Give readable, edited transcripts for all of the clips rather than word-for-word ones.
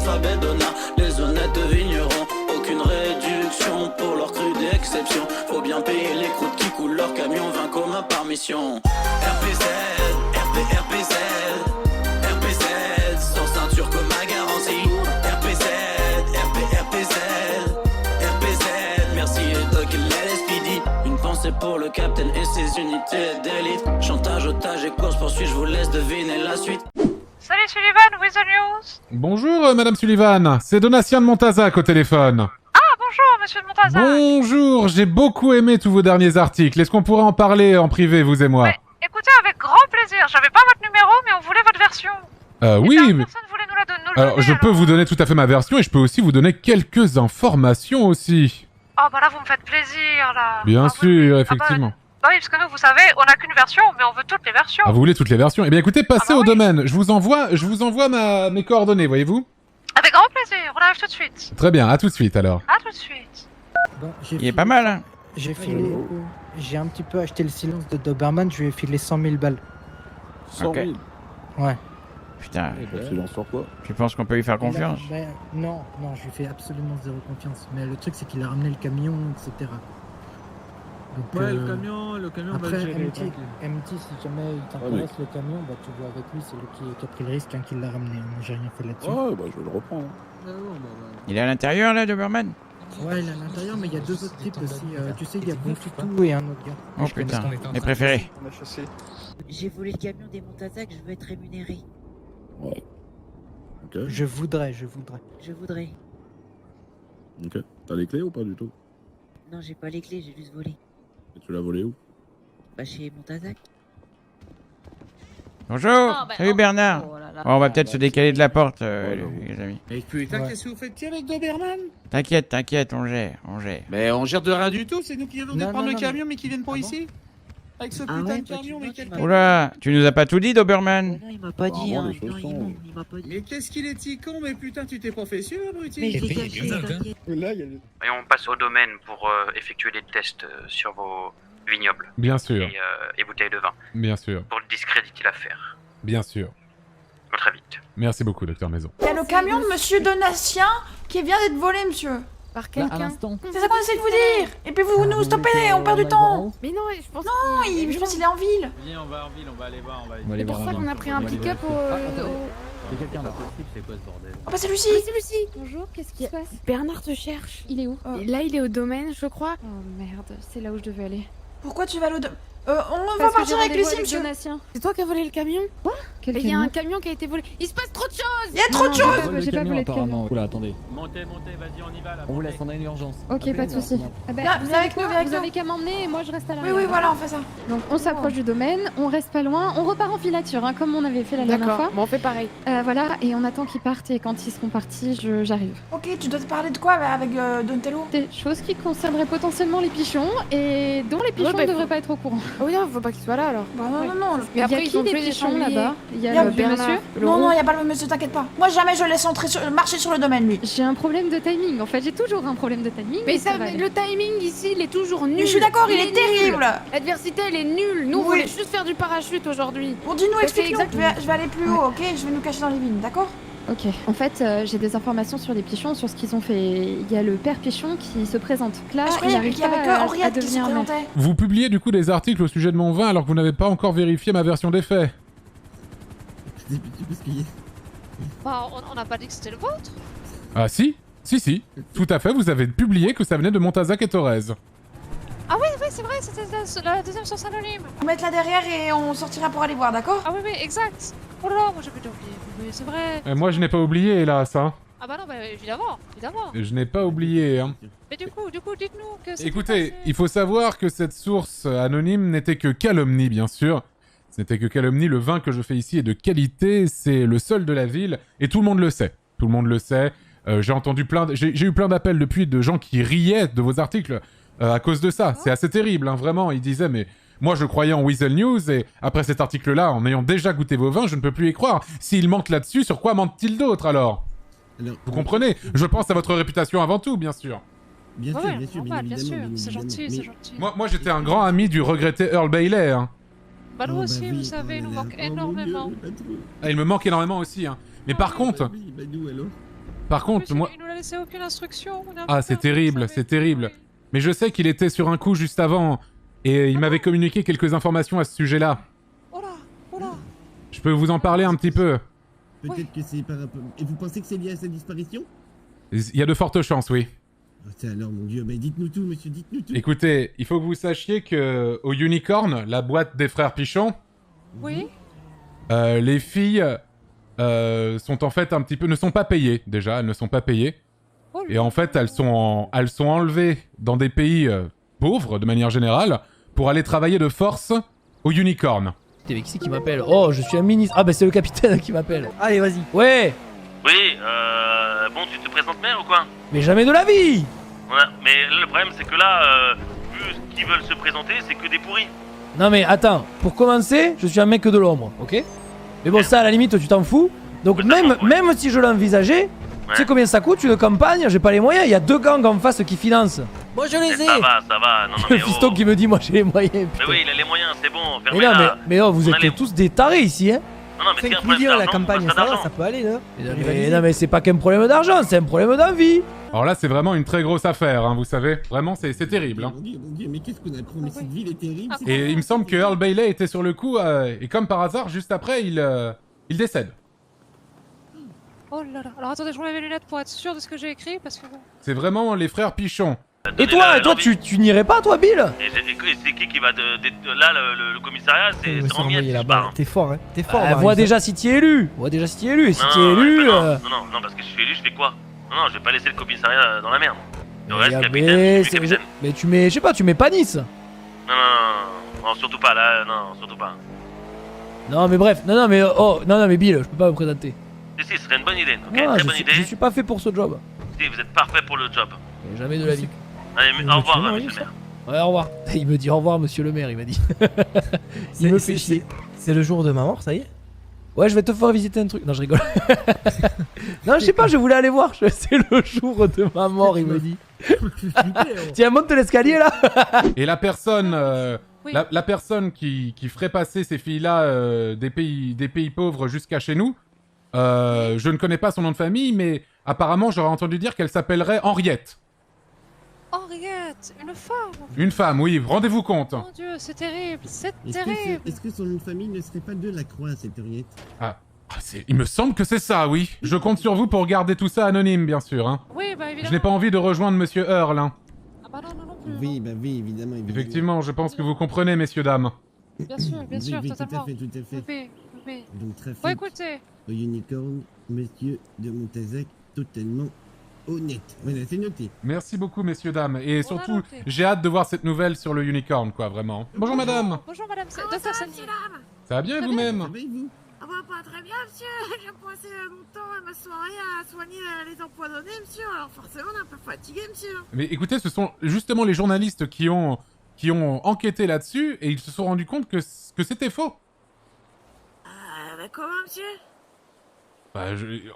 l'alphabet d'Ona. Les honnêtes vignerons, aucune réduction pour leur cru d'exception. Faut bien payer les croûtes qui coulent leur camion, 20 communs par mission. RPZ, RPZ, RPZ, sans ceinture comme ma garantie. RPZ, RPZ, RPZ, merci et Doc et l'LSPD. Une pensée pour le capitaine et ses unités d'élite. Chantage, otage et course poursuite, je vous laisse deviner la suite. Salut Sullivan, with the news. Bonjour Madame Sullivan, c'est Donatien de Montazac au téléphone. Ah bonjour Monsieur de Montazac. Bonjour, j'ai beaucoup aimé tous vos derniers articles. Est-ce qu'on pourrait en parler en privé, vous et moi? Mais, écoutez, avec grand plaisir. J'avais pas votre numéro, mais on voulait votre version. Oui, mais... Personne voulait nous la donner. Alors, je peux vous donner tout à fait ma version et je peux aussi vous donner quelques informations aussi. Oh bah là, vous me faites plaisir, là. Bien Ah, sûr, oui. effectivement. Bah oui, parce que nous, vous savez, on a qu'une version, mais on veut toutes les versions. Ah, vous voulez toutes les versions? Eh bien écoutez, passez bah au oui. domaine. Je vous envoie mes coordonnées, voyez-vous? Avec grand plaisir, on arrive tout de suite. Très bien, à tout de suite alors. À tout de suite. Bon, Il est pas mal, hein. J'ai un petit peu acheté le silence de Doberman, je lui ai filé 100 000 balles. 100 000 Ouais. Putain, Silence sur quoi? tu penses qu'on peut lui faire confiance? Non, je lui fais absolument zéro confiance. Mais le truc, c'est qu'il a ramené le camion, etc. Donc, Ouais, le camion on va après, le gérer. MT, si jamais il t'intéresse le camion, bah tu vois avec lui, c'est lui qui a pris le risque, qui l'a ramené. Moi, j'ai rien fait là-dessus. Ouais, bah je vais le reprendre. Il est à l'intérieur, là, Doberman? Ouais, il est à l'intérieur, mais il y a deux autres types aussi. Tu sais, il y a Bonfitou et un autre gars. Oh putain, mes préférés. On a chassé. J'ai volé le camion des Montazac, je veux être rémunéré. Ouais. Ok, Je voudrais. Je voudrais. ok. T'as les clés ou pas du tout? Non, j'ai pas les clés, j'ai juste volé. Et tu l'as volé où? Bah, chez Montazac. Bonjour. Salut Bernard. Oh là là. Oh, on va peut-être se décaler de la porte, Ouais, les amis. Mais putain, Ouais. qu'est-ce que vous faites avec Doberman? T'inquiète, on gère. Mais on gère de rien du tout, c'est nous qui venons de Non, prendre non, le non, camion mais qui viennent pas Ah bon ici? Avec ce Ah putain ouais, de bah, camion, tu mais vois, quel tu m'as- Oula, tu nous as pas tout dit, Doberman? Non, il m'a pas dit, Ah, hein. bon, les Non, chaussons. il m'a pas dit. Mais qu'est-ce qu'il est si con, mais putain, tu t'es pas fait sûr, abruti? Mais je l'ai caché, t'inquiète. Là, il y a Et on passe au domaine pour effectuer les tests sur vos vignobles Bien sûr, et bouteilles de vin bien sûr, pour discréditer l'affaire. bien sûr. À très vite. Merci beaucoup, docteur Maison. Il y a le camion de monsieur Donatien qui vient d'être volé, monsieur. Par quelqu'un. C'est ça qu'on essaie de vous dire. Et puis vous nous stoppez, on perd du temps. Mais non, je pense. Non, je pense qu'il est en ville. Viens, on va en ville, on va aller voir, on va aller C'est pour ça qu'on a pris un pick-up au. C'est quelqu'un là. C'est quoi ce bordel? Oh bah c'est Lucie. Oui, c'est Lucie. Bonjour, qu'est-ce qui se passe? Bernard te cherche. Il est où? Là, il est au domaine, je crois. Oh merde, c'est là où je devais aller. Pourquoi tu vas le... on va partir avec Lucie, monsieur. C'est toi qui as volé le camion? Quoi? Il y a un camion qui a été volé. Il se passe trop de choses! Il y a trop de choses. J'ai pas volé de camion. Oula, attendez. Montez, vas-y, on y va là. On vous laisse, on a une urgence. Ok, pas de soucis. Viens, viens avec nous, viens avec Vous nous. avez qu'à m'emmener et moi je reste à Oui, l'arrière. oui, voilà, on fait ça. Donc on s'approche du domaine, on reste pas loin, on repart en filature, hein, comme on avait fait la dernière fois. Bon, on fait pareil. Voilà, et on attend qu'ils partent et quand ils seront partis, j'arrive. Ok, tu dois te parler de quoi avec Donatello? Des choses qui concerneraient potentiellement les pichons et dont les pichons bah, ne devraient pas être au courant. Ah oui, non, faut pas qu'il soit là alors. Bah non, non, non. Il y a qui des pichons là-bas? Il y a le Bernard. monsieur. Non, non, il y a pas le monsieur, t'inquiète pas. Moi, jamais je laisse marcher sur le domaine, lui. J'ai un problème de timing, en fait, j'ai toujours un problème de timing. Mais ça ça, va aller. le timing ici, il est toujours nul. Mais je suis d'accord, il est nul. terrible. L'adversité, elle est nulle. Nous, on Oui. voulait juste faire du parachute aujourd'hui. Bon, dis-nous, Ça, explique-nous. c'est exact. Je vais aller plus haut, ok? Je vais nous cacher dans les vignes, d'accord? Ok, en fait, j'ai des informations sur les pichons, sur ce qu'ils ont fait. Il y a le père pichon qui se présente. Là, Ah, je il croyais n'arrive qu'il y avait pas que à Henriette qui se devenir maire. présentait. Vous publiez du coup des articles au sujet de mon vin alors que vous n'avez pas encore vérifié ma version des faits. Bah, on n'a pas dit que c'était le vôtre. Ah si, tout à fait, vous avez publié que ça venait de Montazac et Thorez. Ah oui, c'est vrai, c'était la deuxième source anonyme. On va mettre là derrière et on sortira pour aller voir, d'accord? Ah oui, exact. Oh là là, moi j'avais oublié. Oui, c'est vrai. Et moi je n'ai pas oublié hélas, hein. Ah bah non, bah évidemment. Je n'ai pas oublié, hein. Mais du coup, dites-nous que c'est. Écoutez, il faut savoir que cette source anonyme n'était que calomnie, bien sûr. Ce n'était que calomnie, le vin que je fais ici est de qualité, c'est le seul de la ville, et tout le monde le sait. Tout le monde le sait. J'ai entendu j'ai eu plein d'appels depuis de gens qui riaient de vos articles à cause de ça. C'est assez terrible, hein, vraiment. Ils disaient, mais moi je croyais en Weasel News, et après cet article-là, en ayant déjà goûté vos vins, je ne peux plus y croire. S'ils mentent là-dessus, sur quoi mentent-ils d'autres alors? Vous comprenez? Je pense à votre réputation avant tout, bien sûr. Bien sûr, c'est gentil. Moi j'étais un grand ami du regretté Earl Bailey, hein. Bah nous aussi, vous savez, il nous manque énormément. Ah, il me manque énormément aussi, hein. Mais par contre... par contre, Plus, moi... il nous a laissé aucune instruction. Ah, c'est terrible, c'est terrible. Mais je sais qu'il était sur un coup juste avant, et il m'avait communiqué quelques informations à ce sujet-là. Oh là, oh là. Je peux vous en parler un petit peu. Peut-être que c'est par rapport... Et vous pensez que c'est lié à sa disparition? Il y a de fortes chances, oui. Ah, c'est alors, mon Dieu, mais dites-nous tout, monsieur, dites-nous tout. Écoutez, il faut que vous sachiez que au Unicorn, la boîte des frères Pichon, Oui. les filles sont en fait un petit peu... ne sont pas payées, déjà, elles ne sont pas payées. Oh Et en fait, elles sont enlevées dans des pays pauvres, de manière générale, pour aller travailler de force au Unicorn. T'es qui c'est qui m'appelle? Oh, je suis un ministre. Ah bah c'est le capitaine qui m'appelle. Allez, vas-y. Ouais. Oui, bon, tu te présentes maire ou quoi? Mais jamais de la vie. Ouais, mais le problème c'est que là, vu ce qu'ils veulent se présenter, c'est que des pourris. Non mais attends, pour commencer, je suis un mec de l'ombre, ok? Mais bon, ça à la limite, tu t'en fous. Donc même si je l'envisageais, tu sais combien ça coûte une campagne? J'ai pas les moyens, il y a 2 gangs en face qui financent. Moi je les ai. Ça va, non, Le mais fiston qui me dit moi j'ai les moyens. Mais putain. oui, il a les moyens, c'est bon, Mais fermez non, là. mais oh, vous On a êtes les- tous des tarés ici, hein? Non, mais c'est un 5 problème millions à la d'argent, campagne, pas ça va, d'argent. ça peut aller, là. Non mais c'est pas qu'un problème d'argent, c'est un problème d'envie. Alors là, c'est vraiment une très grosse affaire, hein, vous savez. Vraiment, c'est terrible. Hein. Mon Dieu, mais qu'est-ce qu'on apprend? Mais cette ville est terrible. c'est- Et il me semble que Earl Bailey était sur le coup, et comme par hasard, juste après, il décède. Oh là là. Alors attendez, je remets mes lunettes pour être sûr de ce que j'ai écrit parce que bon. C'est vraiment les frères Pichon. Et toi, tu n'irais pas toi, Bill? Et c'est qui va là, le commissariat, c'est Ramiel qui se barre. T'es fort, hein. T'es fort. Vois déjà si t'y es élu. Vois déjà si t'y es élu. Et si t'y es Non, élu. non, parce que si je suis élu, je fais quoi? Non, je vais pas laisser le commissariat dans la merde. Le reste, capitaine, Mais je suis capitaine. tu mets, je sais pas, tu mets pas Nice. Non, surtout pas, là, non, surtout pas. Non mais bref, non mais Bill, je peux pas me présenter. Si, ce serait une bonne idée, ok? Non, Très bonne idée. je suis pas fait pour ce job. Si, vous êtes parfait pour le job. Mais jamais de la vie. Allez, au revoir, monsieur le maire. Ouais, au revoir. Il me dit au revoir, monsieur le maire, il m'a dit. Il me fait chier. C'est le jour de ma mort, ça y est? Ouais, je vais te faire visiter un truc. Non, je rigole. Non, je sais pas, je voulais aller voir. C'est le jour de ma mort, il me dit. Tiens, monte l'escalier là. Et la personne, Oui. la personne qui ferait passer ces filles-là des pays pauvres jusqu'à chez nous, je ne connais pas son nom de famille, mais apparemment j'aurais entendu dire qu'elle s'appellerait Henriette. Henriette, une femme. Une femme, oui, rendez-vous compte. Mon Dieu, c'est terrible, c'est Est-ce terrible. que, est-ce que son nom de famille ne serait pas de la Croix, cette Henriette? Il me semble que c'est ça, oui. Je compte sur vous pour garder tout ça anonyme, bien sûr. Hein. Oui, bah évidemment. Je n'ai pas envie de rejoindre Monsieur Earl. Hein. Ah bah non plus. Oui, bah oui, évidemment. Effectivement, je pense que vous comprenez, messieurs, dames. Bien sûr, Oui, totalement. tout à fait. Oui. Donc, trafic Bon, écoutez. au Unicorn, monsieur de Montazac, totalement honnête. Voilà, c'est noté. Merci beaucoup, messieurs, dames. Et On surtout, a noté. j'ai hâte de voir cette nouvelle sur le Unicorn, quoi, vraiment. Bonjour, madame. Bonjour madame, c'est Dr. Sandy. Ça va bien, et vous-même? Ça va et vous? Ah bah pas très bien, monsieur. J'ai passé mon temps à ma soirée à soigner les empoisonnés, monsieur. Alors forcément, on est un peu fatigué, monsieur. Mais écoutez, ce sont justement les journalistes qui ont enquêté là-dessus, et ils se sont rendus compte que c'était faux. Bah comment, monsieur? Bah,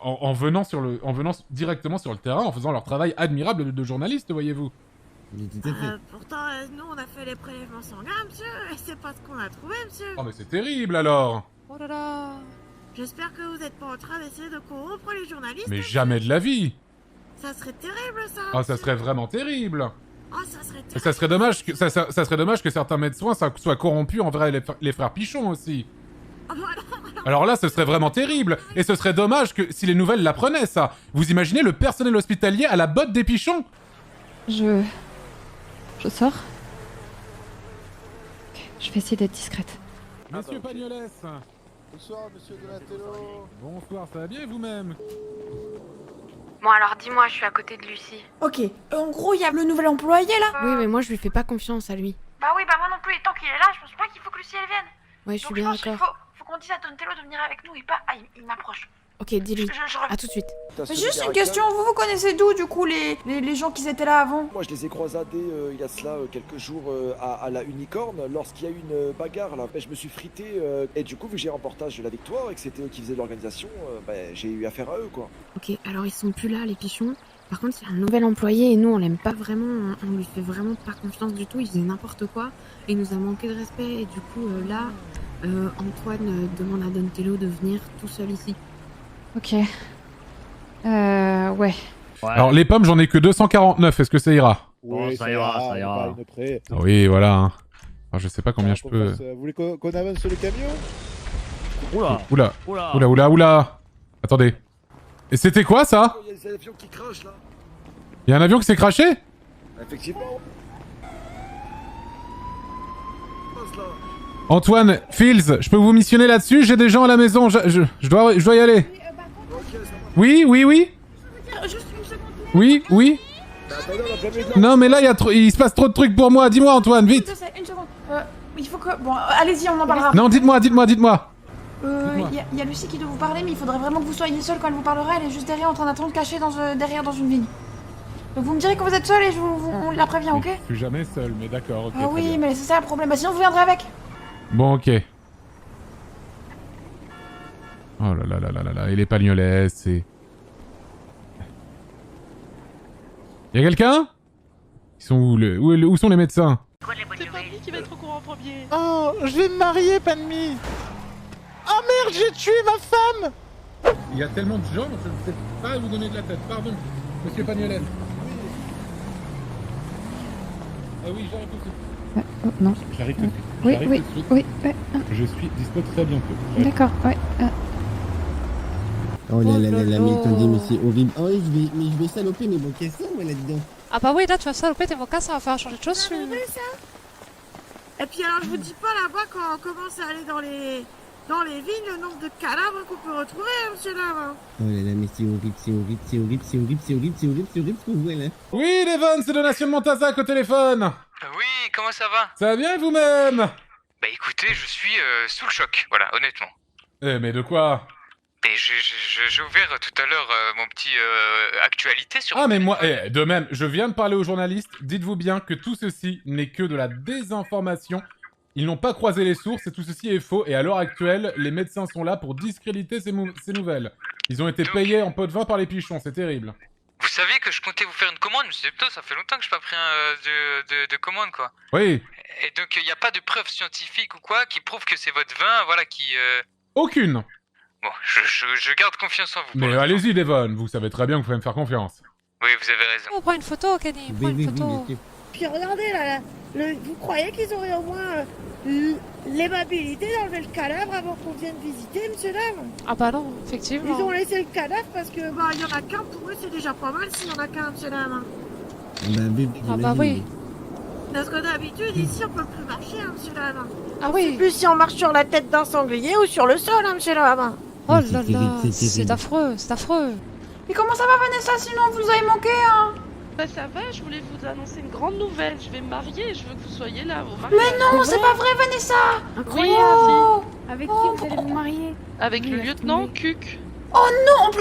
en venant directement sur le terrain, en faisant leur travail admirable de journaliste, voyez-vous. Oui, tout à fait. Pourtant, nous, on a fait les prélèvements sanguins, monsieur. Et c'est pas ce qu'on a trouvé, monsieur. Oh, mais c'est terrible, alors. Oh là là. J'espère que vous êtes pas en train d'essayer de corrompre les journalistes. Mais jamais de la vie. Ça serait terrible, ça. Ah, ça serait vraiment terrible. Oh, ça serait terrible. Et ça serait dommage que certains médecins soient corrompus envers les frères Pichon aussi. Ah bah non. Alors là, ce serait vraiment terrible. Et ce serait dommage que si les nouvelles l'apprenaient, ça. Vous imaginez le personnel hospitalier à la botte des Pichons? Je sors. Ok, je vais essayer d'être discrète. Monsieur Pagnolès. Bonsoir, monsieur Donatello. Bonsoir, ça va bien et vous-même? Bon alors dis-moi, je suis à côté de Lucie. Ok, en gros, il y a le nouvel employé là. Oui, mais moi je lui fais pas confiance à lui. Bah oui, bah moi non plus. Et tant qu'il est là, je pense pas qu'il faut que Lucie elle vienne. Ouais, je suis Donc, bien pense qu'il d'accord. faut qu'on dise à Donatello de venir avec nous et pas. Ah, il m'approche. Ok, dis-lui. Je À tout de suite. Juste une question, vous connaissez d'où du coup les gens qui étaient là avant? Moi je les ai croisadés il y a cela quelques jours à la Unicorn lorsqu'il y a eu une bagarre là. Je me suis frité et du coup vu que j'ai remportage de la victoire et que c'était eux qui faisaient l'organisation, j'ai eu affaire à eux quoi. Ok, alors ils sont plus là les pichons. Par contre, c'est un nouvel employé et nous on l'aime pas vraiment, on lui fait vraiment pas confiance du tout, il faisait n'importe quoi et il nous a manqué de respect et du coup là, Antoine demande à Donatello de venir tout seul ici. Ok. Ouais. Alors, les pommes, j'en ai que 249. Est-ce que ça ira? Oui, ça ira, ça ira. Ah oui, voilà. Hein. Alors, je sais pas combien je peux... Vous voulez qu'on avance le camion? Oula. Oula. Attendez. Et c'était quoi, ça? Il y a des avions qui crachent, là. Il y a un avion qui s'est craché? Effectivement. Antoine, Fields, je peux vous missionner là-dessus? J'ai des gens à la maison, je dois y aller. Oui. Oui. Non, mais là, il se passe trop de trucs pour moi. Dis-moi, Antoine, vite. Une seconde. Il faut que... Bon, allez-y, on en parlera. Non, dites-moi. Il y a Lucie qui doit vous parler, mais il faudrait vraiment que vous soyez seule quand elle vous parlera. Elle est juste derrière en train d'attendre cachée derrière dans une vigne. Donc vous me direz quand vous êtes seule et on la prévient, ok? Je suis jamais seul, mais d'accord, ok. Ah oui, mais c'est ça le problème. Sinon vous viendrez avec. Bon, ok. Oh là, et les pagnolets, c'est... Y'a quelqu'un? Ils sont où, où sont les médecins? C'est Panmi qui va être au courant en premier. Oh, je vais me marier, Panmi. Oh merde, j'ai tué ma femme. Il y a tellement de gens, je ne sais pas vous donner de la tête. Pardon, monsieur Pagnolet. Ah oui, j'arrive tout de suite. Non. J'arrive tout de suite. Oui. Je suis dispo très bientôt. D'accord, ouais. Oh là, mais attendez, mais c'est horrible. Oh, je vais saloper, mais bon, qu'est-ce que c'est, moi, là-dedans? Ah bah oui, là tu vas saloper tes mocassins, ça va faire changer de chaussures. Et puis alors je vous dis pas là-bas quand on commence à aller dans les vignes, le nombre de cadavres qu'on peut retrouver, monsieur là. Oh là, mais c'est horrible ce qu'on voit là. Oui, Devon, c'est Donation de Montazac au téléphone. Oui, comment ça va? Ça va bien et vous-même? Bah écoutez, je suis sous le choc, voilà, honnêtement. Mais de quoi? Et j'ai ouvert tout à l'heure mon petit actualité sur... Ah mais moi, de même, je viens de parler aux journalistes, dites-vous bien que tout ceci n'est que de la désinformation. Ils n'ont pas croisé les sources et tout ceci est faux. Et à l'heure actuelle, les médecins sont là pour discréditer ces nouvelles. Ils ont été payés en pot de vin par les pichons, c'est terrible. Vous savez que je comptais vous faire une commande, monsieur Zepto, ça fait longtemps que je n'ai pas pris de commande, quoi. Oui. Et donc, il n'y a pas de preuves scientifiques ou quoi qui prouvent que c'est votre vin, voilà, qui... Aucune. Bon, je garde confiance en vous. Mais allez-y, Devon, vous savez très bien que vous pouvez me faire confiance. Oui, vous avez raison. On prend une photo, Kenny, prends une photo. Puis regardez là, vous croyez qu'ils auraient au moins l'aimabilité d'enlever le cadavre avant qu'on vienne visiter, monsieur Dame? Ah bah non, effectivement. Ils ont laissé le cadavre parce que bah il y en a qu'un, pour eux c'est déjà pas mal s'il y en a qu'un, monsieur Dame. Ah bah oui. Parce que d'habitude ici on peut plus marcher, hein, monsieur Dame. Ah oui. C'est plus si on marche sur la tête d'un sanglier ou sur le sol, hein, monsieur Dame. Oh là là, c'est affreux, c'est affreux. Mais comment ça va, Vanessa? Sinon vous nous avez manqué, hein? Bah ça va, je voulais vous annoncer une grande nouvelle. Je vais me marier et je veux que vous soyez là au mariage. Mais non, c'est pas vrai, Vanessa! Incroyable! Oh, avec qui vous allez vous marier? Avec le lieutenant Cuc. Oh non,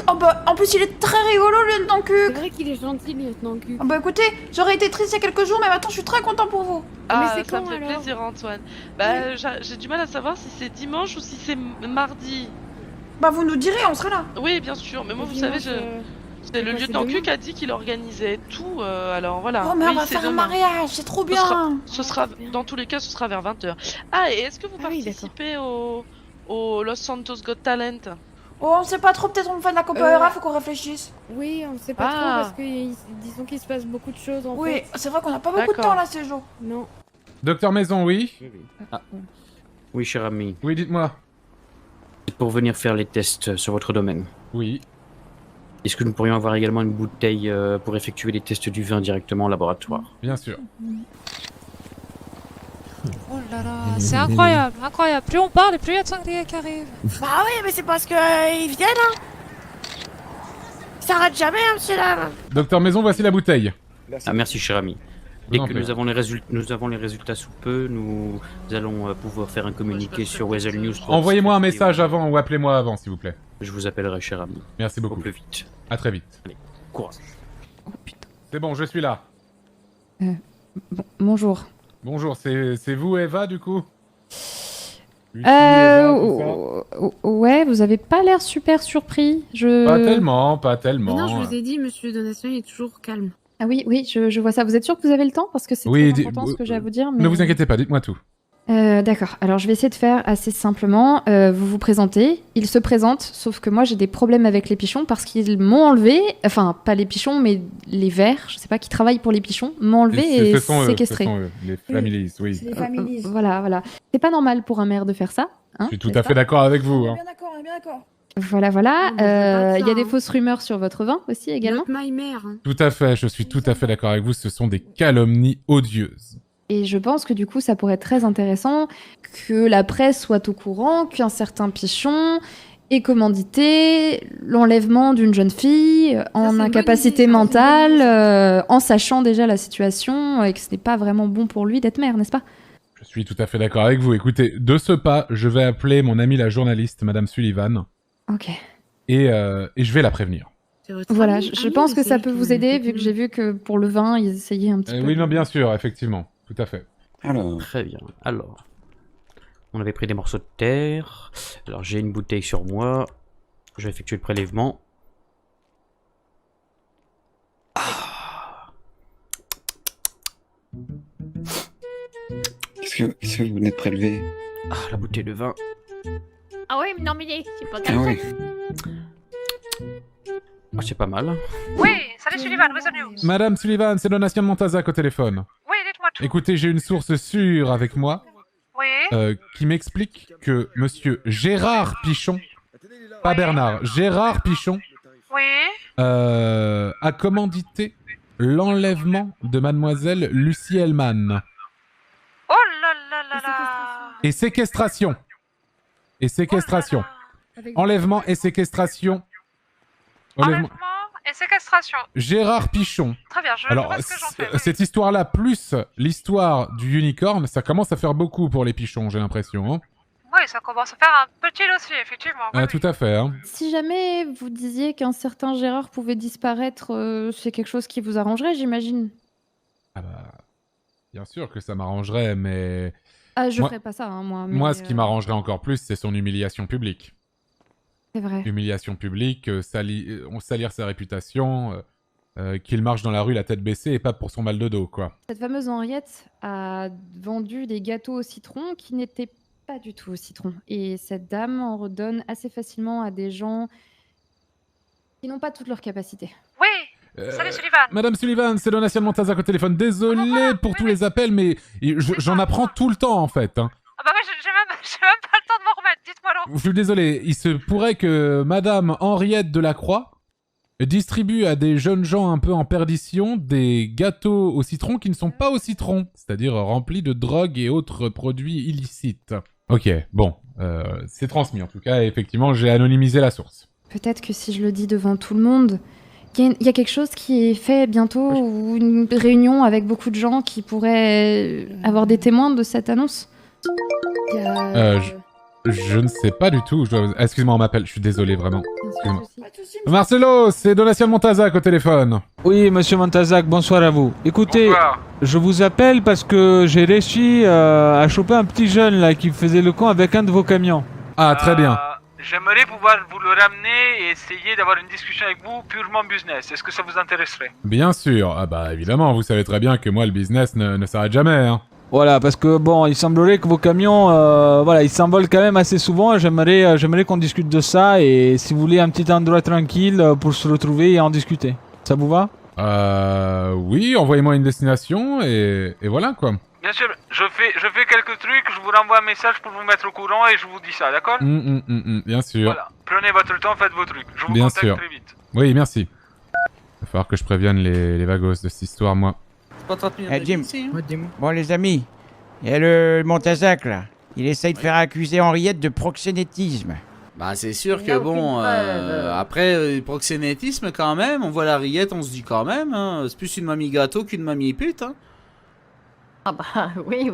en plus il est très rigolo, le lieutenant Cuc. C'est vrai qu'il est gentil, le lieutenant Cuc. Oh bah écoutez, j'aurais été triste il y a quelques jours, mais maintenant je suis très content pour vous. Ah, mais ça quand, me fait alors? plaisir, Antoine. Bah j'ai du mal à savoir si c'est dimanche ou si c'est mardi. Bah vous nous direz, on sera là. Oui, bien sûr, mais moi vous savez, c'est le lieutenant Q qui a dit qu'il organisait tout, alors voilà. Oh mais oui, on va faire un mariage, c'est trop bien. Ce sera, dans tous les cas, ce sera vers 20h. Ah, et est-ce que vous participez au Los Santos Got Talent? Oh, on sait pas trop, peut-être on fait de la capoeira, faut qu'on réfléchisse. Oui, on sait pas trop parce que disons qu'il se passe beaucoup de choses en fait. Oui, c'est vrai qu'on a pas beaucoup de temps là ces jours. Non. Docteur Maison, oui? Oui, cher ami. Oui, dites-moi. Pour venir faire les tests sur votre domaine. Oui. Est-ce que nous pourrions avoir également une bouteille pour effectuer les tests du vin directement au laboratoire? Bien sûr. Oh là là, c'est incroyable, incroyable. Plus on parle et plus il y a de sangliers qui arrivent. Bah oui, mais c'est parce que ils viennent, hein. Ça s'arrête jamais, hein, monsieur Dame. Docteur Maison, voici la bouteille. Merci. Ah, merci, cher ami. Dès que nous avons les résultats sous peu, nous allons pouvoir faire un communiqué sur Weasel News. Envoyez-moi un message avant ou appelez-moi avant, s'il vous plaît. Je vous appellerai, cher ami. Merci beaucoup. Au plus vite. À très vite. Allez, courage. Oh putain. C'est bon, je suis là. Bonjour. Bonjour, c'est vous, Eva, du coup? Lucie, ouais, vous avez pas l'air super surpris. Pas tellement, pas tellement. Mais non, je vous ai dit, monsieur Donation est toujours calme. Ah oui, je vois ça. Vous êtes sûr que vous avez le temps? Parce que c'est très important ce que j'ai à vous dire. Mais... Ne vous inquiétez pas, dites-moi tout. D'accord, alors je vais essayer de faire assez simplement. Vous vous présentez, il se présente, sauf que moi j'ai des problèmes avec les pichons parce qu'ils m'ont enlevé, enfin pas les pichons mais les vers, je sais pas, qui travaillent pour les pichons, m'ont enlevé et séquestré. Les families, oui. Les families. Voilà. C'est pas normal pour un maire de faire ça. Hein, Je suis tout à fait d'accord avec vous. On Hein. est bien d'accord, on est bien d'accord. Voilà. Il y a des fausses rumeurs sur votre vin aussi également. My mère. Tout à fait, je suis tout à fait d'accord avec vous. Ce sont des calomnies odieuses. Et je pense que du coup, ça pourrait être très intéressant que la presse soit au courant qu'un certain pichon ait commandité l'enlèvement d'une jeune fille en incapacité mentale, en sachant déjà la situation et que ce n'est pas vraiment bon pour lui d'être maire, n'est-ce pas? Je suis tout à fait d'accord avec vous. Écoutez, de ce pas, je vais appeler mon amie la journaliste, Madame Sullivan. Ok. Et je vais la prévenir. Voilà, je pense que ça peut vous aider, vu que j'ai vu que pour le vin, ils essayaient un petit peu. Oui, non, bien sûr, effectivement. Tout à fait. Alors. Très bien. Alors. On avait pris des morceaux de terre. Alors, j'ai une bouteille sur moi. Je vais effectuer le prélèvement. Qu'est-ce que vous venez de prélever? Ah, la bouteille de vin. Ah ouais, mais non, mais c'est pas Ah oui. Ah, c'est pas mal. Oui, salut Sullivan, where's the news? Madame Sullivan, c'est Donatien de Montazac au téléphone. Oui, dites-moi tout. Écoutez, j'ai une source sûre avec moi Oui. qui m'explique que monsieur Gérard Pichon, pas Bernard, Gérard Pichon, Oui. a commandité l'enlèvement de mademoiselle Lucie Hellman. Oh là là là là. Et séquestration. Et séquestration. Enlèvement et séquestration. Enlèvement et séquestration. Gérard Pichon. Très bien, je Alors, vois ce que j'en fais. cette histoire-là, plus l'histoire du unicorn, ça commence à faire beaucoup pour les pichons, j'ai l'impression. Hein. Oui, ça commence à faire un petit dossier, effectivement. Oui, oui. Tout à fait. Hein. Si jamais vous disiez qu'un certain Gérard pouvait disparaître, c'est quelque chose qui vous arrangerait, j'imagine. Ah bah, bien sûr que ça m'arrangerait, mais... Ah, je moi, ferais pas ça, hein, moi. Moi, ce qui m'arrangerait encore plus, c'est son humiliation publique. C'est vrai. Humiliation publique, salir sa réputation, qu'il marche dans la rue la tête baissée et pas pour son mal de dos, quoi. Cette fameuse Henriette a vendu des gâteaux au citron qui n'étaient pas du tout au citron. Et cette dame en redonne assez facilement à des gens qui n'ont pas toutes leurs capacités. Oui. Salut Sullivan. Madame Sullivan, c'est Donatien de Montazac au téléphone. Désolé pour tous les appels, mais j'en apprends tout le temps, en fait. Hein. Ah bah ouais, j'ai même pas le temps de m'en remettre, dites-moi donc. Je suis désolé, il se pourrait que Madame Henriette Delacroix distribue à des jeunes gens un peu en perdition des gâteaux au citron qui ne sont pas au citron, c'est-à-dire remplis de drogue et autres produits illicites. Ok, bon, c'est transmis en tout cas, et effectivement j'ai anonymisé la source. Peut-être que si je le dis devant tout le monde, il y a quelque chose qui est fait bientôt, ou une réunion avec beaucoup de gens qui pourraient avoir des témoins de cette annonce. Je ne sais pas du tout. Excuse-moi, on m'appelle. Je suis désolé, vraiment. Marcelo, c'est Donatien de Montazac au téléphone. Oui, monsieur Montazac, bonsoir à vous. Écoutez, je vous appelle parce que j'ai réussi à choper un petit jeune là qui faisait le con avec un de vos camions. Ah, très bien. J'aimerais pouvoir vous le ramener et essayer d'avoir une discussion avec vous purement business. Est-ce que ça vous intéresserait? Bien sûr. Ah bah évidemment, vous savez très bien que moi le business ne s'arrête jamais. Hein. Voilà, parce que bon, il semblerait que vos camions, voilà, ils s'envolent quand même assez souvent. J'aimerais qu'on discute de ça et si vous voulez un petit endroit tranquille pour se retrouver et en discuter. Ça vous va? Oui, envoyez-moi une destination et voilà quoi. Bien sûr, je fais quelques trucs, je vous renvoie un message pour vous mettre au courant et je vous dis ça, d'accord? Bien sûr. Voilà, prenez votre temps, faites vos trucs. Je vous contacte très vite. Oui, merci. Il va falloir que je prévienne les vagos de cette histoire, moi. Jim, bon les amis, il y a le Montazac là, il essaye de faire accuser Henriette de proxénétisme. Bah c'est sûr que bon, après proxénétisme quand même, on voit la rillette, on se dit quand même, hein, c'est plus une mamie gâteau qu'une mamie pute. Hein. Ah bah oui.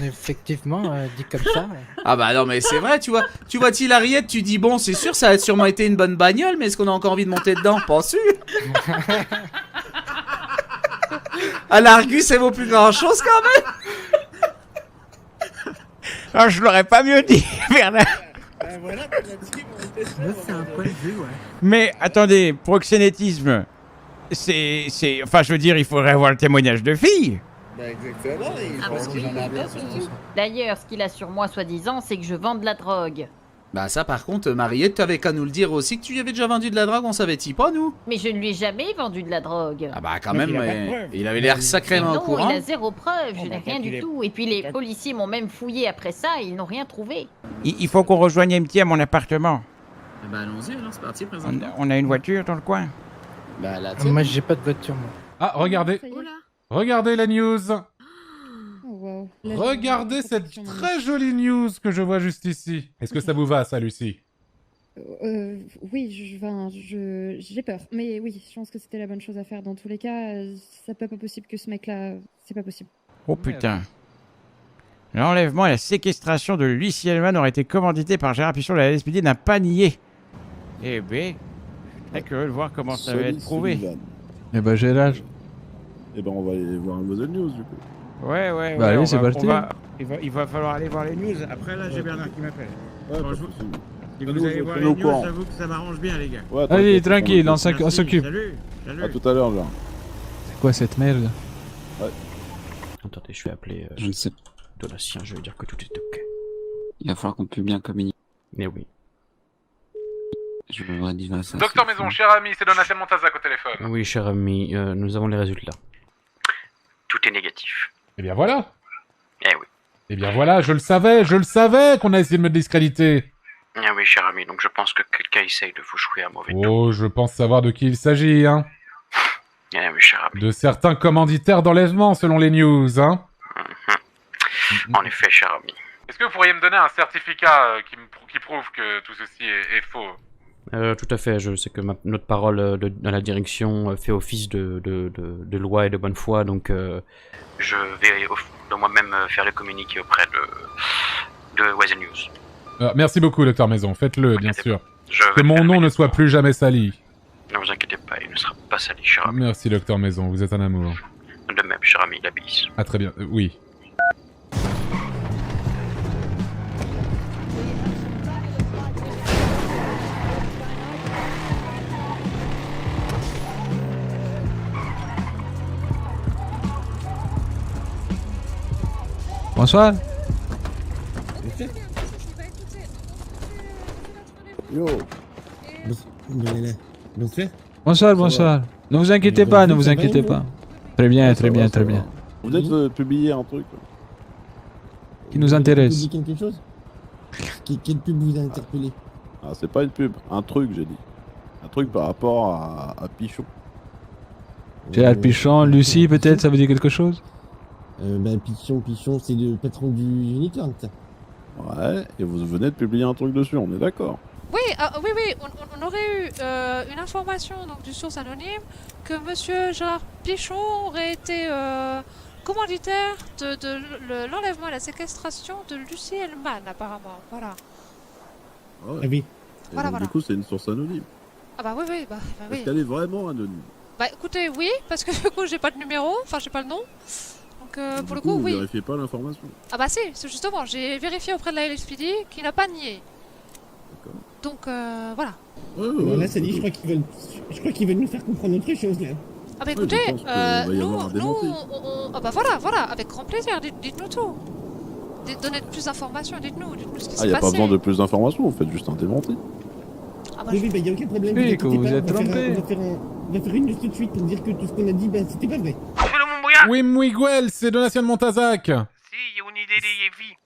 Effectivement, dit comme ça. Ah bah non mais c'est vrai, tu vois la rillette, tu dis bon c'est sûr ça a sûrement été une bonne bagnole, mais est-ce qu'on a encore envie de monter dedans? Pas sûr. À l'Argus, ça vaut plus grand chose quand même. Ah, je l'aurais pas mieux dit, Bernard. Voilà, c'est un point de vue, ouais. Mais attendez, proxénétisme, c'est... Enfin, je veux dire, il faudrait avoir le témoignage de filles. Bah exactement, il pense que j'en ai un peu. D'ailleurs, ce qu'il a sur moi, soi-disant, c'est que je vends de la drogue. Bah ça par contre, Mariette, t'avais qu'à nous le dire aussi que tu lui avais déjà vendu de la drogue, on savait-tu pas nous? Mais je ne lui ai jamais vendu de la drogue. Ah bah quand même, il avait l'air sacrément au Non, courant. il a zéro preuve, je n'ai rien du tout. Et puis les policiers m'ont même fouillé après ça et ils n'ont rien trouvé. Il faut qu'on rejoigne MT à mon appartement. Bah allons-y alors, c'est parti, présente. On a une voiture dans le coin? Bah là, Moi, j'ai pas de voiture, moi. Ah, regardez. Regardez la news. Oh, wow. Regardez cette très jolie news que je vois juste ici. Est-ce que ça vous va, ça, Lucie? Oui, j'ai peur. Mais oui, je pense que c'était la bonne chose à faire. Dans tous les cas, ça peut pas possible que ce mec-là... C'est pas possible. Oh putain. L'enlèvement et la séquestration de Lucie Hellman aurait été commandité par Gérard Pichon de la LSPD d'un panier. Eh ben, je suis très curieux de voir comment ça va être prouvé. Eh ben j'ai l'âge. Eh ben on va aller voir Moselle News du coup. Ouais. Bah allez, c'est parti. Il va falloir aller voir les news. Après là, j'ai Bernard qui m'appelle. Si vous allez voir les news, j'avoue que ça m'arrange bien les gars. Ouais, allez, tranquille, on s'occupe. Salut. À tout à l'heure, genre. C'est quoi cette merde? Ouais. Attendez, je vais appeler Je ne sais. Donatien, je vais dire que tout est ok. Il va falloir qu'on publie un communiqué. Mais oui. Je vais redire ça. Docteur Maison, cher ami, c'est Donatien Montazac au téléphone. Oui, cher ami, nous avons les résultats. Tout est négatif. Eh bien voilà. Eh oui. Eh bien voilà, je le savais qu'on a essayé de me discréditer. Eh oui, cher ami, donc je pense que quelqu'un essaye de vous jouer un mauvais tour. Oh, je pense savoir de qui il s'agit, hein. Eh oui, cher ami. De certains commanditaires d'enlèvement, selon les news, hein. En effet, cher ami. Est-ce que vous pourriez me donner un certificat qui prouve que tout ceci est faux? Tout à fait, je sais que notre parole à la direction fait office de loi et de bonne foi, donc je vais de moi-même faire le communiqué auprès de Weather News. Merci beaucoup, Docteur Maison, faites-le, bien sûr. Je Que mon nom ne soit plus jamais sali. Ne vous inquiétez pas, il ne sera pas sali, cher ami. Merci, Docteur Maison, vous êtes un amour. De même, cher ami, la bise. À très bien, oui. Bonsoir. Yo. Bonsoir. Bonsoir. Ne vous inquiétez pas, ne vous inquiétez pas. Très bien, très bien, très bien. Vous êtes publié un truc. Qui nous intéresse. Vous quelque chose? Quelle pub vous a interpellé? Ah, c'est pas une pub, un truc, j'ai dit. Un truc par rapport à Pichon. Gérard Pichon, Lucie, peut-être, ça vous dit quelque chose? Pichon, c'est le patron du Unicorn, ça. Ouais, et vous venez de publier un truc dessus, on est d'accord. Oui, on aurait eu une information donc, du source anonyme que monsieur Gérard Pichon aurait été commanditaire de l'enlèvement et la séquestration de Lucie Hellman, apparemment. Voilà. Ouais. Ah oui. Et donc, du coup, c'est une source anonyme. Ah bah oui, bah oui. Est-ce qu'elle est vraiment anonyme? Bah écoutez, oui, parce que du coup j'ai pas de numéro, enfin j'ai pas le nom. Donc pour le coup, vous oui. Vous vérifiez pas l'information? Ah bah si, c'est justement, j'ai vérifié auprès de la LSPD qui n'a pas nié. Donc voilà. Là, ça dit, je crois qu'ils veulent nous faire comprendre autre chose, là. Ah bah écoutez, ah bah voilà, avec grand plaisir, dites-nous tout. Donnez plus d'informations, dites-nous ce qui s'est passé. Y a pas besoin de plus d'informations, vous faites juste un démenti. Ah bah, oui, y a aucun problème. Oui, que vous êtes trompé. On va faire une tout de suite pour dire que tout ce qu'on a dit, c'était pas vrai. Oui, Miguel, c'est Donatien Montazac. Si, il y a une idée de Yefi.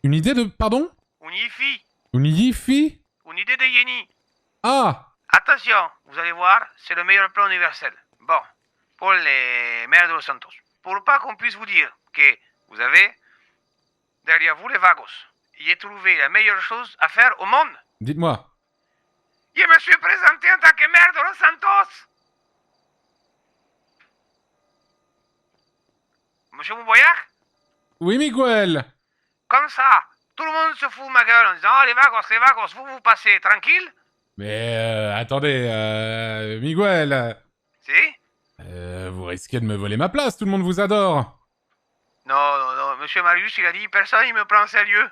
Une idée de... Pardon? Une Yefi. Une Yifi? Une idée de Yeni. Ah! Attention, vous allez voir, c'est le meilleur plan universel. Bon, pour les maires de Los Santos. Pour pas qu'on puisse vous dire que vous avez, derrière vous, les vagos. Y ai trouvé la meilleure chose à faire au monde. Dites-moi. Je me suis présenté en tant que maire de Los Santos. Monsieur Mouboyac? Oui, Miguel. Comme ça, tout le monde se fout de ma gueule en disant « Oh, les vagos, vous passez tranquille ?» Mais attendez, Miguel. Si? Vous risquez de me voler ma place, tout le monde vous adore. Non, monsieur Marius, il a dit « Personne, il me prend sérieux. »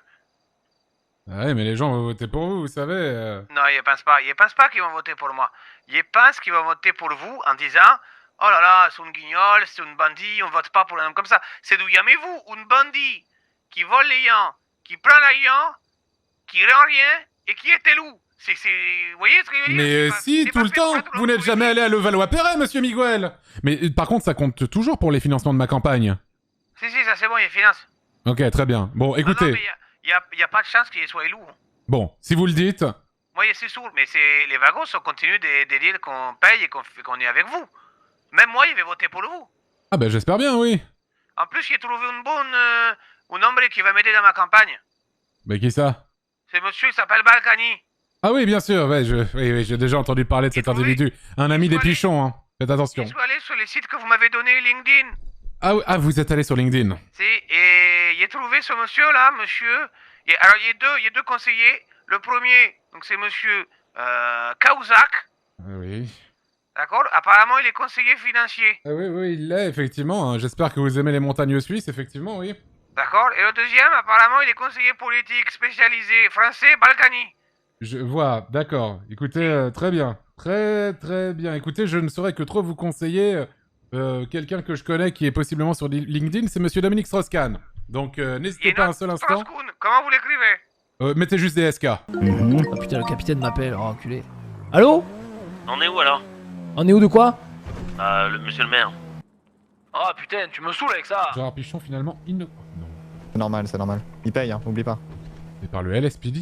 Ouais, mais les gens vont voter pour vous savez. Non, ils pensent pas qu'ils vont voter pour moi. Ils pensent qu'ils vont voter pour vous en disant Oh là là, c'est un guignol, c'est un bandit, on vote pas pour un homme comme ça. C'est d'où yamez-vous, un bandit qui vole les gens, qui prend l'argent, qui rend rien et qui est élu. Vous voyez ce que je veux dire? Mais si, tout le temps. Vous n'êtes jamais allé à Levallois-Perret, monsieur Miguel. Mais par contre, ça compte toujours pour les financements de ma campagne. Si, ça c'est bon, il y a finance. Ok, très bien. Bon, écoutez. Non, mais il y a pas de chance qu'il soit élu. Bon, si vous le dites. Moi, c'est sûr, mais c'est les Vagos, on continue de dire qu'on paye et qu'on est avec vous. Même moi, il vais voter pour vous. Ah ben j'espère bien, oui. En plus, j'ai trouvé un homme qui va m'aider dans ma campagne. Mais qui ça? Ce monsieur, il s'appelle Balkany. Ah oui, bien sûr, ouais, oui, j'ai déjà entendu parler de cet individu. Un ami des pichons, hein. Faites attention. Je suis allé sur les sites que vous m'avez donné, LinkedIn. Ah oui, vous êtes allé sur LinkedIn. Si, et j'ai trouvé ce monsieur-là, alors, il y a deux conseillers. Le premier, donc c'est monsieur Cahuzac. Ah oui. D'accord? Apparemment, il est conseiller financier. Ah oui, il l'est, effectivement. Hein. J'espère que vous aimez les montagnes suisses, effectivement, oui. D'accord? Et le deuxième, apparemment, il est conseiller politique spécialisé français, Balkany. Je vois, d'accord. Écoutez, très bien. Très bien. Écoutez, je ne saurais que trop vous conseiller quelqu'un que je connais qui est possiblement sur LinkedIn, c'est monsieur Dominique Strauss-Kahn. Donc, n'hésitez pas un seul instant. Strauss-Kahn, comment vous l'écrivez? Mettez juste des SK. Oh putain, le capitaine m'appelle, oh enculé. Allô? On est où alors? On est où de quoi? Monsieur le maire. Oh putain, tu me saoules avec ça. Gérard Pichon, finalement, non. C'est normal, c'est normal. Il paye, hein, n'oublie pas. C'est par le LSPD.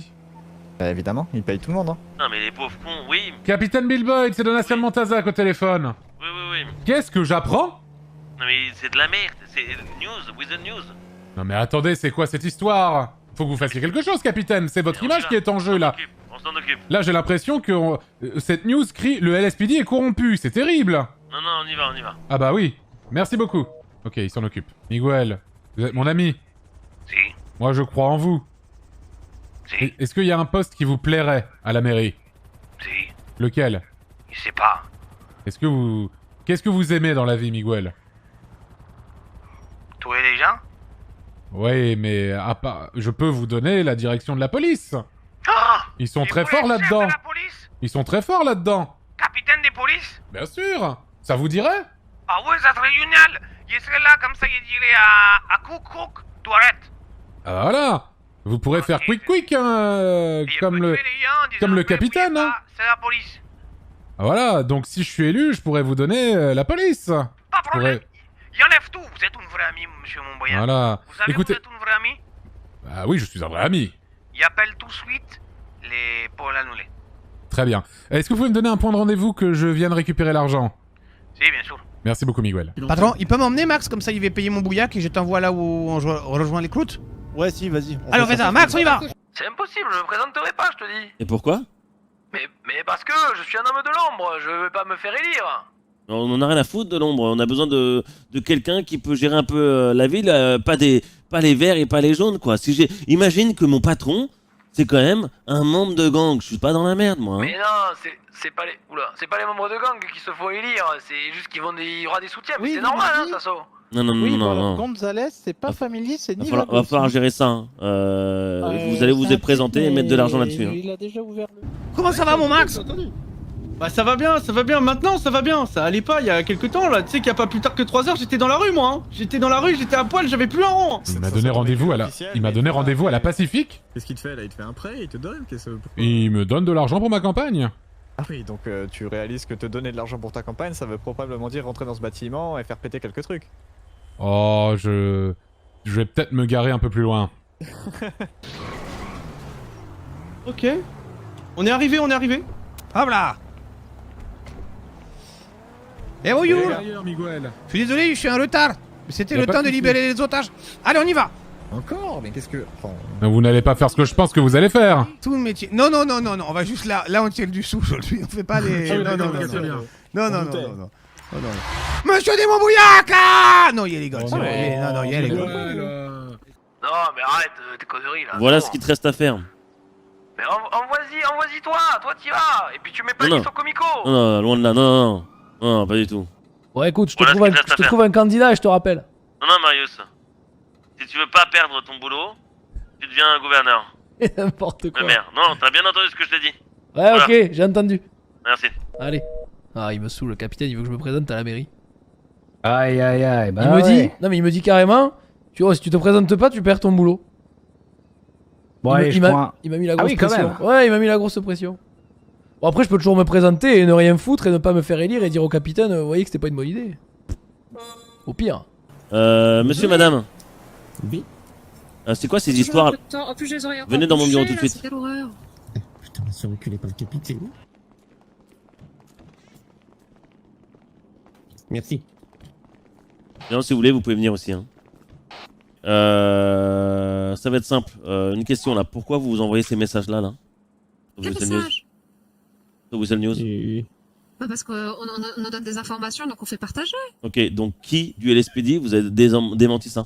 Bah évidemment, il paye tout le monde, hein. Non mais les pauvres cons, oui. Capitaine Bill Boyd, c'est Donatien Montazac au téléphone. Oui. Qu'est-ce que j'apprends? Non mais c'est de la merde, c'est news, with the news. Non mais attendez, c'est quoi cette histoire? Faut que vous fassiez quelque chose, capitaine. C'est votre image qui est en jeu, là. On s'en occupe. Là, j'ai l'impression que cette news crie « Le LSPD est corrompu ». C'est terrible. Non, on y va. Ah bah oui. Merci beaucoup. Ok, il s'en occupe. Miguel, vous êtes mon ami. Si. Moi, je crois en vous. Si. Est-ce qu'il y a un poste qui vous plairait à la mairie? Si. Lequel? Je sais pas. Qu'est-ce que vous aimez dans la vie, Miguel? Tuer les gens? Oui, mais à part... je peux vous donner la direction de la police. Ah! Ils sont très forts là-dedans. Ils sont très forts là-dedans. Capitaine des polices? Bien sûr. Ça vous dirait? Ah ouais, ça serait génial. Il serait là, comme ça, il dirait à Cook, tu arrêtes. Ah voilà. Vous pourrez faire quick, hein, comme le capitaine, hein. C'est la police. Ah voilà, donc si je suis élu, je pourrais vous donner la police. Pas de problème. Il enlève tout. Vous êtes un vrai ami, monsieur Montboyard. Voilà. Vous savez, écoutez... vous êtes un vrai ami? Ah oui, je suis un vrai ami. Il appelle tout de suite pour l'annuler. Très bien. Est-ce que vous pouvez me donner un point de rendez-vous que je vienne récupérer l'argent? Si, bien sûr. Merci beaucoup, Miguel. Patron, il peut m'emmener, Max? Comme ça, il va payer mon bouillac et je t'envoie là où on rejoint les croûtes? Ouais, si, vas-y. Alors, fais ça. Max, on y va! C'est impossible, je me présenterai pas, je te dis. Et pourquoi? Mais parce que je suis un homme de l'ombre, je vais pas me faire élire. On en a rien à foutre de l'ombre, on a besoin de quelqu'un qui peut gérer un peu la ville, pas les verts et pas les jaunes, quoi. Imagine que mon patron, c'est quand même un membre de gang, je suis pas dans la merde, moi. Hein. Mais non, c'est pas les membres de gang qui se font élire, c'est juste qu'il y aura des soutiens, mais c'est normal, hein, Sasso. Non. Gonzalez, c'est pas familier, c'est ni va falloir gérer ça. Hein. Vous allez vous présenter et mettre de l'argent là-dessus. Hein. Il a déjà ouvert le... Comment ça va, mon Max? Bah ça va bien, maintenant ça va bien, ça allait pas il y a quelques temps là, tu sais qu'il y a pas plus tard que 3 heures j'étais dans la rue moi, hein. J'étais dans la rue, j'étais à poil, j'avais plus un rond. Il m'a donné rendez-vous à la Pacifique. Qu'est-ce qu'il te fait là? Il te fait un prêt, il te donne? Il me donne de l'argent pour ma campagne. Ah oui, donc tu réalises que te donner de l'argent pour ta campagne, ça veut probablement dire rentrer dans ce bâtiment et faire péter quelques trucs. Oh, je vais peut-être me garer un peu plus loin. Ok. On est arrivé. Hop là. Eh oh you! Miguel. Je suis désolé, je suis en retard. Mais c'était le temps de libérer les otages. Allez, on y va! Encore? Mais qu'est-ce que... Vous n'allez pas faire ce que je pense que vous allez faire. Tout le métier. Non, on va juste là on tire du sou aujourd'hui, on fait pas les... Non. Monsieur des Montbouillac là! Non, il y a les gars, c'est vrai. Non, il y a les gars. Non, mais arrête tes conneries là. Voilà ce qu'il te reste à faire. Mais envoie-y toi t'y vas. Et puis tu mets pas Non. les son comico. Non, loin de là, non, pas du tout. Bon, écoute, je te Voilà ce qu'il reste à faire. trouve un candidat et je te rappelle. Non, Marius. Si tu veux pas perdre ton boulot, tu deviens un gouverneur. N'importe quoi. Le maire. Non, t'as bien entendu ce que je t'ai dit. Ouais, Voilà. ok, j'ai entendu. Merci. Allez. Ah, il me saoule, le capitaine, il veut que je me présente à la mairie. Aïe aïe aïe, bah Il me dit, ouais. non mais il me dit carrément, tu vois, si tu te présentes pas, tu perds ton boulot. Bon, allez, il m'a mis la Ah grosse oui, quand pression. même. Ouais, il m'a mis la grosse pression. Bon, après, je peux toujours me présenter et ne rien foutre et ne pas me faire élire et dire au capitaine, vous voyez que c'était pas une bonne idée. Au pire. Monsieur, madame. Oui. C'est quoi ces histoires? En plus, je les aurais encore Venez dans mon bureau touchés, tout de là, suite. c'est quelle horreur. Putain, on va se faire reculer par le capitaine. Merci. Non, si vous voulez, vous pouvez venir aussi. Hein. Ça va être simple. Une question là. Pourquoi vous envoyez ces messages-là là Quel Whistle News. message? Sur Whistle News. Bah, parce qu'on nous donne des informations, donc on fait partager. Ok, donc qui du LSPD vous a démenti ça?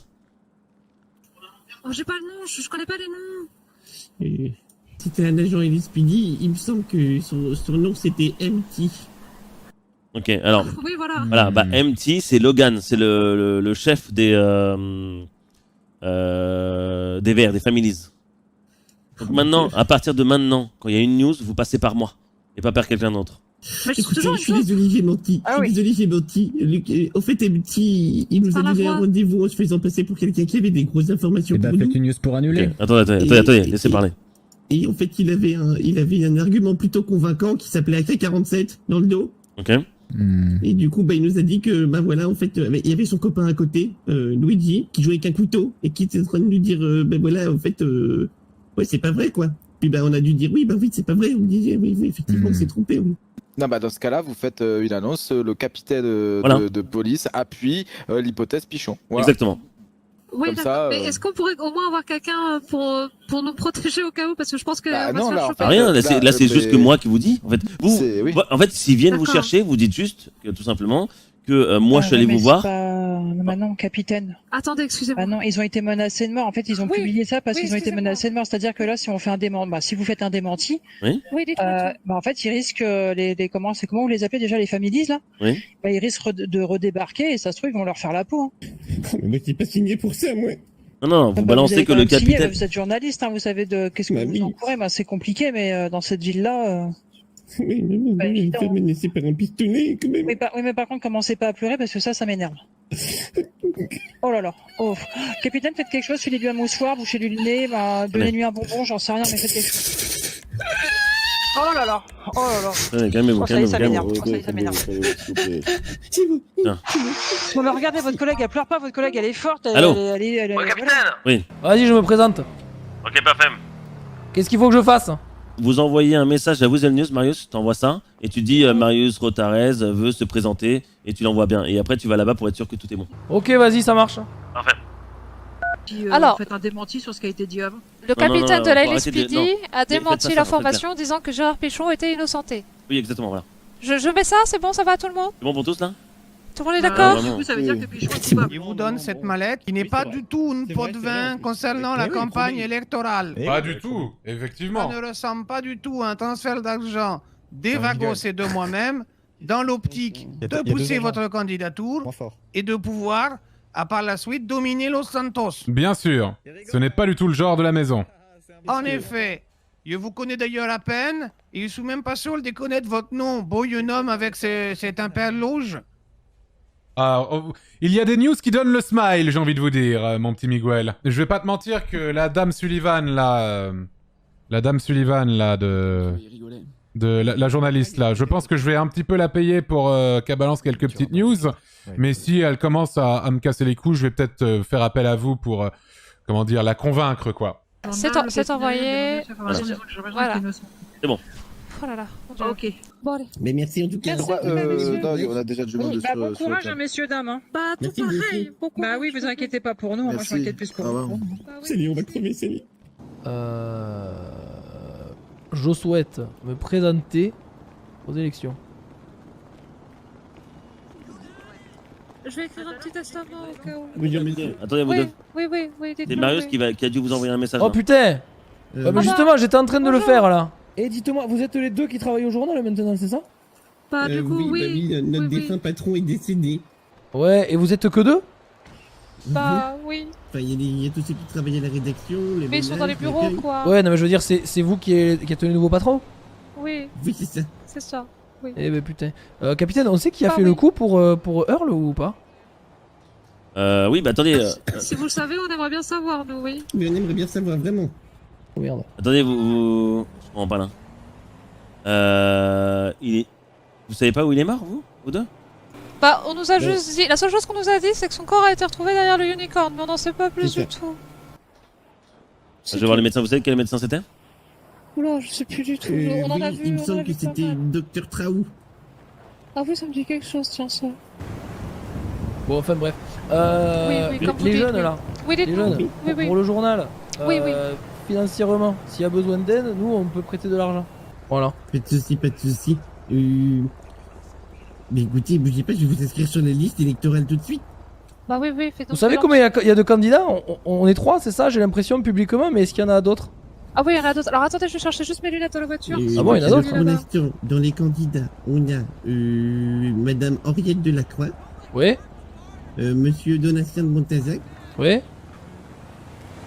Oh, j'ai pas le nom, je connais pas les noms. C'était un agent LSPD, il me semble que son nom c'était MT. Ok, alors. Oui, voilà. Voilà, bah MT c'est Logan, c'est le chef des Verts, des Families. Donc maintenant, à partir de maintenant, quand il y a une news, vous passez par moi et pas par quelqu'un d'autre. Écoutez, je suis désolé, j'ai menti. Je suis désolé, j'ai menti. Au fait, MT, il nous a donné un rendez-vous en se faisant passer pour quelqu'un qui avait des grosses informations pour nous. faites une news pour annuler. Ok, attendez, laissez parler. Et en fait, il avait un argument plutôt convaincant qui s'appelait AK-47 dans le dos. Ok. Et du coup, bah, il nous a dit que, bah voilà, en fait, il y avait son copain à côté, Luigi, qui jouait avec un couteau et qui était en train de lui dire, bah voilà, en fait, ouais, c'est pas vrai, quoi. Puis bah, on a dû dire, oui, bah oui, c'est pas vrai. On dit, oui, effectivement, on s'est trompé, oui. Non, bah dans ce cas-là, vous faites une annonce, le capitaine de police appuie l'hypothèse Pichon. Voilà. Exactement. Oui, Comme d'accord. ça, Mais est-ce qu'on pourrait au moins avoir quelqu'un pour nous protéger au cas où? Parce que je pense que. Bah on va non, se faire là, choper. Ah, rien, là c'est juste que moi qui vous dis. En fait, en fait, s'ils viennent vous D'accord. chercher, vous dites juste que tout simplement que moi je suis allé vous voir. Bah non, capitaine. Attendez, excusez-moi. Ah non, ils ont été menacés de mort. En fait, ils ont publié ça parce qu'ils ont été menacés de mort. C'est-à-dire que là, si on fait un démenti, bah, si vous faites un démenti, Oui. bah en fait, ils risquent comment vous les appelez déjà, les families là? Oui. Bah ils risquent de redébarquer et ça se trouve ils vont leur faire la peau. Hein. Moi, j'ai pas signé pour ça, moi. Non, vous Bah, balancez avez que quand le même signé, capitaine. vous êtes journaliste, hein, vous savez de qu'est-ce que vous encourez. Bah, c'est compliqué, mais dans cette ville-là. Oui, mais il fait menacer par un pistonné, quand même. Oui, mais par contre, commencez pas à pleurer parce que ça m'énerve. Oh là là. Oh. Capitaine, faites quelque chose, filez-lui un moussoir, bouchez-lui le nez, bah, donnez-lui un bonbon, j'en sais rien, mais faites quelque chose. Oh là là. Oh là là. Allez, calmez-vous, Oh, ça y est, calmez-vous, ça m'énerve. calmez-vous. Oh, ça y est, ça m'énerve. Tiens. Non, mais regardez, votre collègue, elle pleure pas, votre collègue, elle est forte. Allô Ouais, capitaine. Oui. Vas-y, je me présente. Ok, parfait. Qu'est-ce qu'il faut que je fasse? Vous envoyez un message à Whistle News, Marius, t'envoies ça, et tu dis Marius Rotarez veut se présenter, et tu l'envoies bien. Et après, tu vas là-bas pour être sûr que tout est bon. Ok, vas-y, ça marche. Parfait. Puis, Alors. faites un démenti sur ce qui a été dit avant. Le capitaine de la faut arrêter de- LSPD non. a Mais faites démenti pas ça, l'information disant que Gérard Pichon était innocenté. Oui, exactement, voilà. Je mets ça, c'est bon, ça va à tout le monde? C'est bon pour tous là? Tout le monde est d'accord? Du coup, ça veut dire que Pichon Il vous donne cette mallette qui n'est pas du tout une pot de vin concernant la campagne électorale. Pas du tout, Ça effectivement. ne ressemble pas du tout à un transfert d'argent des Un Vagos rigole. et de moi-même dans l'optique Il y a de deux pousser agents. votre candidature et de pouvoir, à par la suite, dominer Los Santos. Bien sûr, ce n'est pas du tout le genre de la maison. En effet, je vous connais d'ailleurs à peine, et je suis même pas sûr de connaître votre nom, beau jeune homme avec cet impair louge. Ah, oh, il y a des news qui donnent le smile, j'ai envie de vous dire, mon petit Miguel. Je vais pas te mentir que la dame Sullivan, là... la dame Sullivan, là, de la journaliste, là, je pense que je vais un petit peu la payer pour qu'elle balance quelques petites news. Mais si elle commence à me casser les couilles, je vais peut-être faire appel à vous pour, comment dire, la convaincre, quoi. C'est envoyé. Voilà. C'est bon. Oh là là. Ok. Bon, allez. Mais merci en tout cas. Merci. Non, on a déjà du monde Oui, sur bon sur le courage, chat. messieurs, dames. Hein. Bah, tout Merci, pareil. merci. Bon courage. Bah oui, vous inquiétez pas pour nous, moi je Merci. m'inquiète plus pour Au revoir. vous. Salut, on va crever, salut. Je souhaite me présenter aux élections. Je vais écrire un petit testament au cas où. Attendez, vous Oui, deux. oui, C'est dites-moi, Marius oui. qui a dû vous envoyer un message. Oh là. putain Euh, mais justement, j'étais en train de le Bonjour. faire là. Et dites-moi, vous êtes les deux qui travaillent au journal maintenant, c'est ça? Bah, du coup, oui, bah oui, notre défunt patron est décédé. Ouais, et vous êtes que deux? Bah, oui. Enfin, il y a tous ceux qui travaillent à la rédaction, les Mais ils sont dans les ménages, bureaux, l'accueil. quoi. Ouais, non mais je veux dire, c'est vous qui êtes le nouveau patron? Oui, Oui, c'est ça. c'est ça. Oui. Eh ben putain. Capitaine, on sait qui a Ah fait oui. le coup pour Earl ou pas? Oui, bah attendez. Si vous le savez, on aimerait bien savoir, nous, oui. Mais on aimerait bien savoir, vraiment. Oh merde. Attendez, vous... Je comprends pas là. Il est... Vous savez pas où il est mort, vous deux? Bah, on nous a juste dit... La seule chose qu'on nous a dit, c'est que son corps a été retrouvé derrière le unicorn, mais on n'en sait pas plus du tout. Je vais voir le médecin, vous savez quel médecin c'était? Oula, je sais plus du tout. On en a vu, il me on en semble a que vu pas c'était mal. Dr Traou. Ah oui, ça me dit quelque chose, tiens, ça. Bon, enfin bref. Oui, comme vous les dites, jeunes oui. là. Oui, les dites-nous. jeunes. Oui, oui. Pour le journal. Oui, oui. Financièrement, s'il y a besoin d'aide, nous on peut prêter de l'argent. Voilà. Pas de soucis, pas de soucis. Mais écoutez, bougez pas, je vais vous inscrire sur la liste électorale tout de suite. Bah oui, oui, fais donc. Vous savez combien il y a de candidats? On est 3, c'est ça? J'ai l'impression publiquement, mais est-ce qu'il y en a d'autres? Ah oui, il y en a d'autres. Alors attendez, je cherchais juste mes lunettes dans la voiture. Ah bon, il y en a d'autres? Pour l'instant, dans les candidats, on a Madame Henriette Delacroix. Oui. Monsieur Donatien de Montazac. Oui.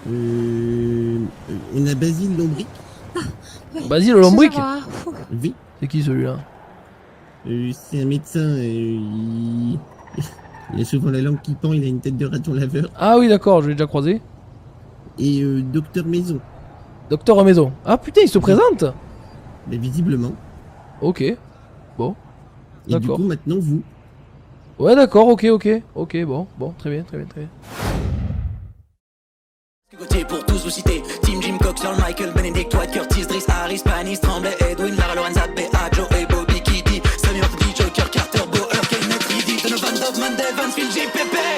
On a Basile Lombric. Basile Lombric? Oui. C'est qui celui-là? C'est un médecin. Il a souvent la langue qui pend, il a une tête de raton laveur. Ah oui, d'accord, je l'ai déjà croisé. Et Docteur Maison. Docteur Maison. Ah putain, il se présente? Mais visiblement. Ok. Bon. Et du D'accord. coup, maintenant, vous. Ouais, d'accord, ok, bon, très bien. Gauthier pour tous vous citer. Team Jim Cox, Earl Michael, Benedict, White, Curtis, Driss, Harris, Panis, Tremblay, Edwin,